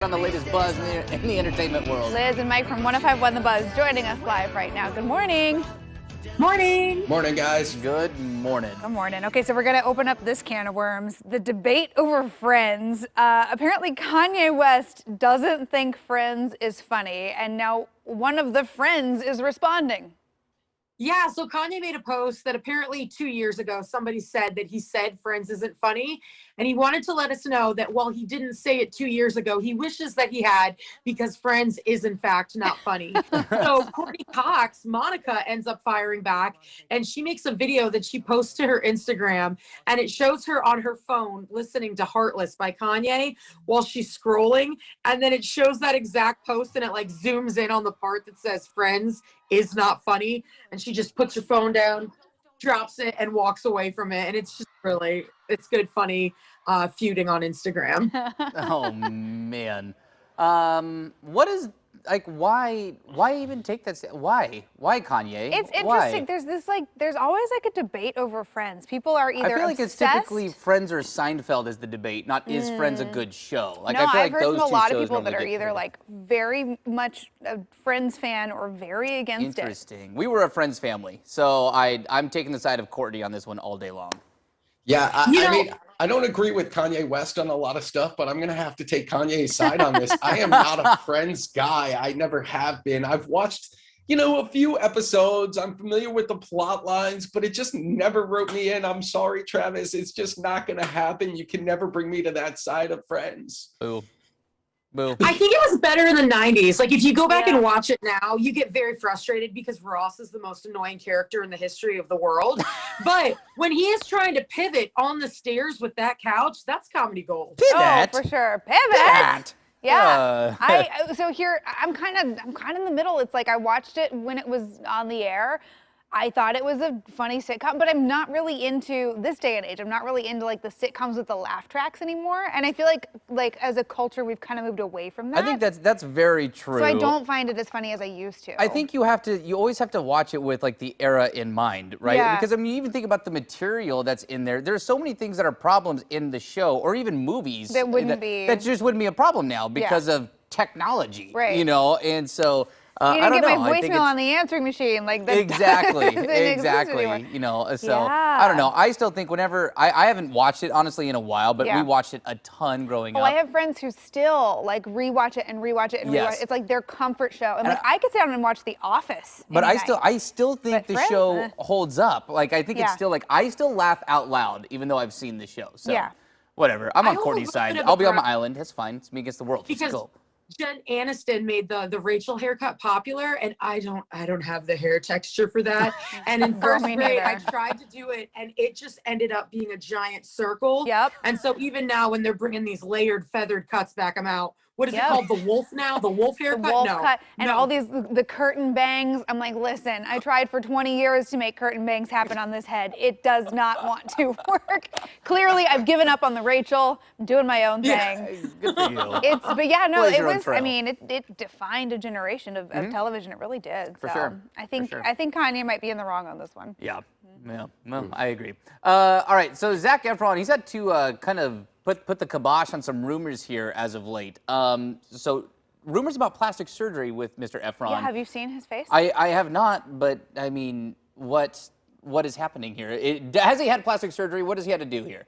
On the latest buzz in the entertainment world. Liz and Mike from 105.1 The Buzz joining us live right now. Good morning. Morning. Morning, guys. Good morning. Good morning. Okay, so we're going to open up this can of worms. The debate over Friends. Apparently, Kanye West doesn't think Friends is funny, and now one of the friends is responding. Yeah, so Kanye made a post that apparently 2 years ago, somebody said that he said Friends isn't funny. And he wanted to let us know that while he didn't say it 2 years ago, he wishes that he had, because Friends is in fact not funny. So Courtney Cox, Monica, ends up firing back, and she makes a video that she posts to her Instagram, and it shows her on her phone listening to Heartless by Kanye while she's scrolling. And then it shows that exact post, and it like zooms in on the part that says Friends is not funny. And she just puts her phone down, drops it, and walks away from it. And it's just really, it's good, funny feuding on Instagram. Oh, man. What is, like, why even take that? Why Kanye? It's interesting. Why? There's this, like, there's always like a debate over Friends. People are either I feel like obsessed. it's typically Friends or Seinfeld is the debate, not is Friends a good show. Like, No, I feel I've like heard those from a two lot of shows people that normally are get either paired. like very much a Friends fan or very against it. Interesting. We were a Friends family, so I'm taking the side of Courtney on this one all day long. Yeah, I mean, I don't agree with Kanye West on a lot of stuff, but I'm going to have to take Kanye's side on this. I am not a Friends guy. I never have been. I've watched, a few episodes. I'm familiar with the plot lines, but it just never wrote me in. I'm sorry, Travis. It's just not going to happen. You can never bring me to that side of Friends. Boo. Boo. I think it was better in the 90s. Like, if you go back and watch it now, you get very frustrated because Ross is the most annoying character in the history of the world. But when he is trying to pivot on the stairs with that couch, that's comedy gold. Pivot? Oh, for sure. Pivot. Pivot. Yeah. So here I'm kind of in the middle. It's like I watched it when it was on the air. I thought it was a funny sitcom, but I'm not really into this day and age. I'm not really into like the sitcoms with the laugh tracks anymore. And I feel like as a culture, we've kind of moved away from that. I think that's very true. So I don't find it as funny as I used to. I think you always have to watch it with like the era in mind, right? Yeah. Because I mean, you even think about the material that's in there. There's so many things that are problems in the show or even movies That wouldn't be. That just wouldn't be a problem now because of technology, Right. and so You didn't I don't get know. my I think voicemail on the answering machine, like that. exactly, doesn't exist exactly. anymore. So Yeah. I don't know. I still think whenever I haven't watched it honestly in a while, but we watched it a ton growing up. I have friends who still like rewatch it and rewatch it and rewatch it. It's like their comfort show. And like I could sit down and watch The Office. But I still think the Friends, show holds up. Like I think it's still like I still laugh out loud even though I've seen the show. So whatever. I'm on Courtney's side. I'll be on my island. That's fine. It's me against the world. Let's go. Jen Aniston made the Rachel haircut popular, and I don't have the hair texture for that. And in first grade, I tried to do it, and it just ended up being a giant circle. Yep. And so even now, when they're bringing these layered feathered cuts back, I'm out. What is it called? The wolf now? The wolf haircut? The wolf cut and all these the curtain bangs. I'm like, listen, I tried for 20 years to make curtain bangs happen on this head. It does not want to work. Clearly, I've given up on the Rachel. I'm doing my own thing. Good for you. But yeah, no, Blaze it your own was. trail. I mean, it defined a generation of television. It really did. For so sure. I think Kanye might be in the wrong on this one. Yeah. Yeah. Well, I agree. All right. So Zac Efron, he's had to kind of put the kibosh on some rumors here as of late. So rumors about plastic surgery with Mr. Efron. Yeah. Have you seen his face? I have not, but I mean, what is happening here? Has he had plastic surgery? What does he have to do here?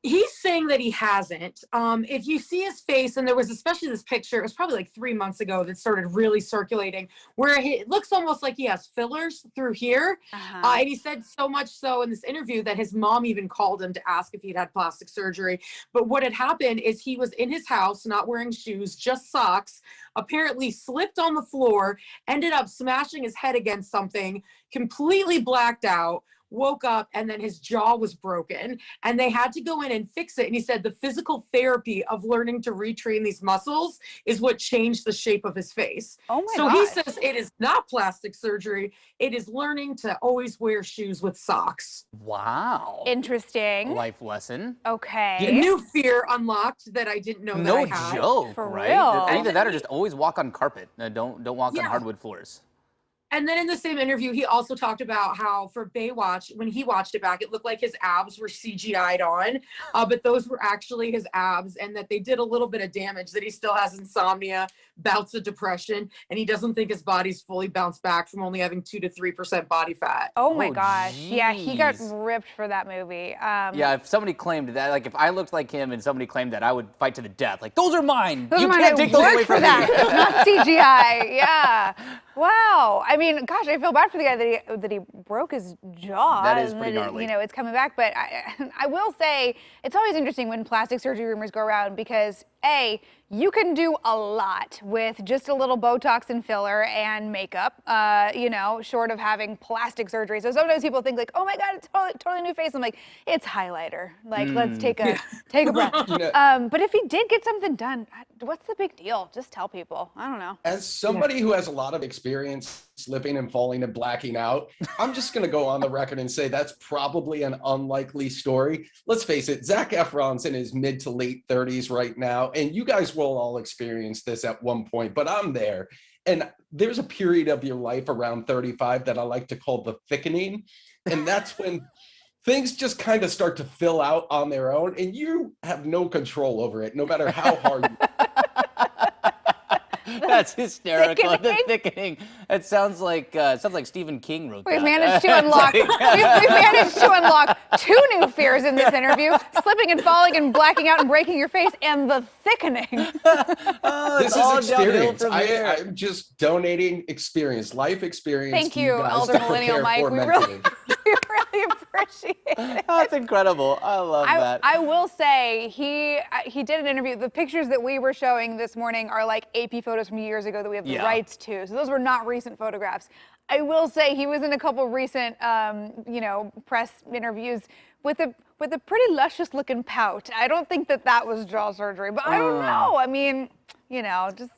He's saying that he hasn't. If you see his face, and there was especially this picture, it was probably like 3 months ago that started really circulating, where it looks almost like he has fillers through here. And he said so much so in this interview that his mom even called him to ask if he'd had plastic surgery. But what had happened is he was in his house, not wearing shoes, just socks, apparently slipped on the floor, ended up smashing his head against something, completely blacked out, woke up, and then his jaw was broken, and they had to go in and fix it. And he said the physical therapy of learning to retrain these muscles is what changed the shape of his face. Oh my So gosh. he says it is not plastic surgery. It is learning to always wear shoes with socks. Wow. Interesting. Life lesson. Okay. A new fear unlocked that I didn't know that I had. No joke, For right? real. Either that or just always walk on carpet. Don't walk on hardwood floors. And then in the same interview, he also talked about how for Baywatch, when he watched it back, it looked like his abs were CGI'd on, but those were actually his abs, and that they did a little bit of damage, that he still has insomnia, bouts of depression, and he doesn't think his body's fully bounced back from only having 2 to 3% body fat. Oh my Oh, gosh. Yeah, he got geez. ripped for that movie. Yeah, if somebody claimed that, like if I looked like him and somebody claimed that, I would fight to the death. Like, those are mine. Those You are mine. can't I take those away worked for from that. me. It's not CGI. Yeah. Wow. I mean, gosh, I feel bad for the guy that he broke his jaw. That is and pretty gnarly. You know, it's coming back. But I will say, it's always interesting when plastic surgery rumors go around because A, you can do a lot with just a little Botox and filler and makeup, you know, short of having plastic surgery. So sometimes people think like, oh my God, it's totally new face. I'm like, it's highlighter. Like, let's take a breath. But if he did get something done, what's the big deal? Just tell people. I don't know. As somebody who has a lot of experience slipping and falling and blacking out, I'm just going to go on the record and say that's probably an unlikely story. Let's face it, Zac Efron's in his mid to late 30s right now, and you guys will all experience this at one point, but I'm there. And there's a period of your life around 35 that I like to call the thickening, and that's when things just kind of start to fill out on their own, and you have no control over it, no matter how hard you That's hysterical. Thickening? The thickening. It sounds like Stephen King wrote We've that. managed to unlock. We've managed to unlock 2 new fears in this interview: slipping and falling and blacking out and breaking your face, and the thickening. Oh, This it's all is downhill experience. from here. I'm just donating experience, life experience. Thank to you, guys Elder to Millennial prepare Mike. for We mentally. really appreciate it. That's incredible. I love that. I will say he did an interview. The pictures that we were showing this morning are like AP photos from years ago that we have the rights to. So those were not recent photographs. I will say he was in a couple recent, you know, press interviews with a pretty luscious looking pout. I don't think that was jaw surgery, but I don't know. I mean, you know, just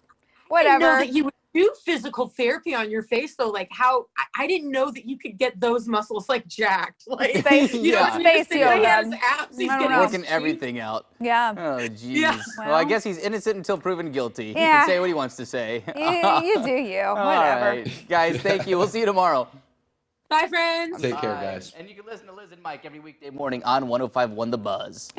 whatever. I didn't know that you would do physical therapy on your face though. Like how I didn't know that you could get those muscles like jacked. Like Face, you know, yeah. when you Face just think, oh, he has yoga. abs, he's I don't getting know. Working his everything out. Yeah. Oh, jeez. Yeah. Well, I guess he's innocent until proven guilty. He Yeah. can say what he wants to say. You do you. All Whatever. right. Guys, thank you. We'll see you tomorrow. Bye, friends. Take care, Bye. guys. And you can listen to Liz and Mike every weekday morning on 105.1 The Buzz.